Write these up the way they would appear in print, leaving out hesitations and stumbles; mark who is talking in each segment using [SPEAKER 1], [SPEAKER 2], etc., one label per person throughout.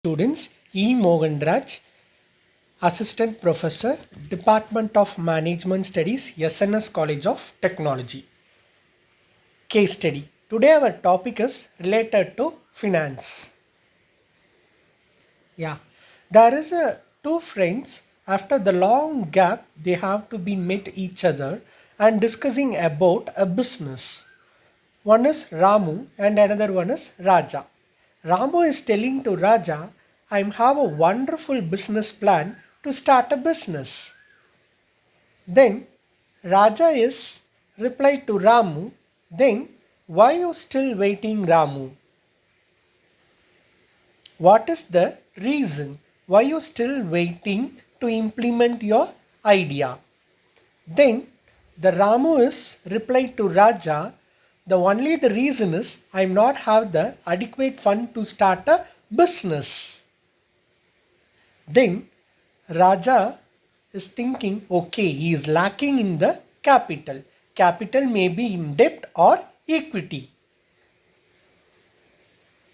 [SPEAKER 1] Students, E. Moganraj, Assistant Professor, Department of Management Studies, SNS College of Technology. Case study. Today our topic is related to finance. There is two friends. After the long gap, they have to be met each other and discussing about a business. One is Ramu and another one is Raja. Ramu is telling to Raja, I have a wonderful business plan to start a business. Then Raja is replied to Ramu, then why you still waiting, Ramu? What is the reason why you still waiting to implement your idea? Then the Ramu is replied to Raja, the reason is I am not have the adequate fund to start a business. Then Raja is thinking, okay, he is lacking in the capital. Capital may be in debt or equity.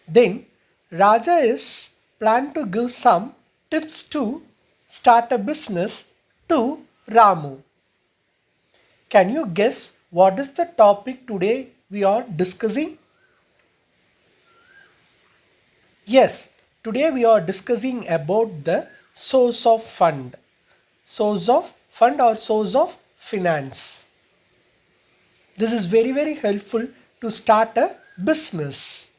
[SPEAKER 1] Then Raja is planned to give some tips to start a business to Ramu. Can you guess what is the topic today we are discussing? Yes, today we are discussing about the source of fund. Source of fund or source of finance. This is very helpful to start a business.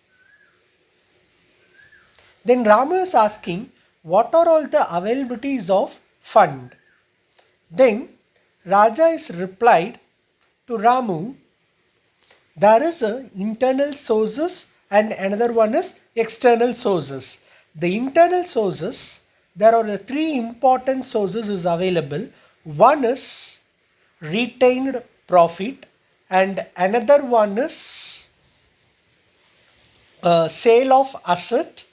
[SPEAKER 1] Then Rama is asking, what are all the availabilities of fund? Then Raja is replied to Ramu, there is a internal sources and another one is external sources. The internal sources, there are three important sources is available. One is retained profit and another one is sale of asset,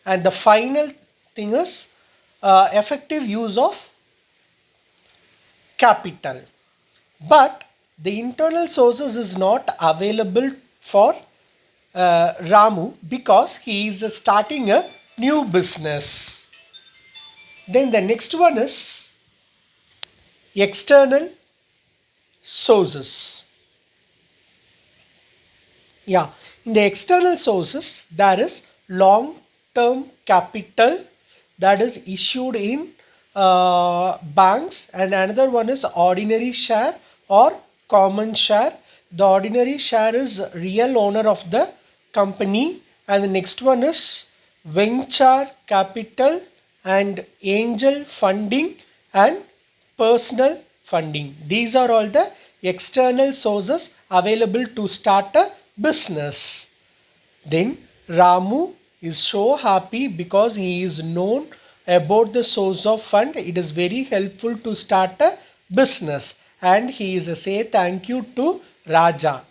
[SPEAKER 1] and the final thing is effective use of capital. But the internal sources is not available for Ramu because he is starting a new business. Then the next one is external sources. In the external sources, there is long-term capital that is issued in banks, and another one is ordinary share or common share. The ordinary share is real owner of the company, and the next one is venture capital and angel funding and personal funding. These are all the external sources available to start a business. Then Ramu is so happy because he is known about the source of fund. It is very helpful to start a business, and he is say thank you to Raja.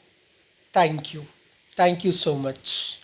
[SPEAKER 1] Thank you so much.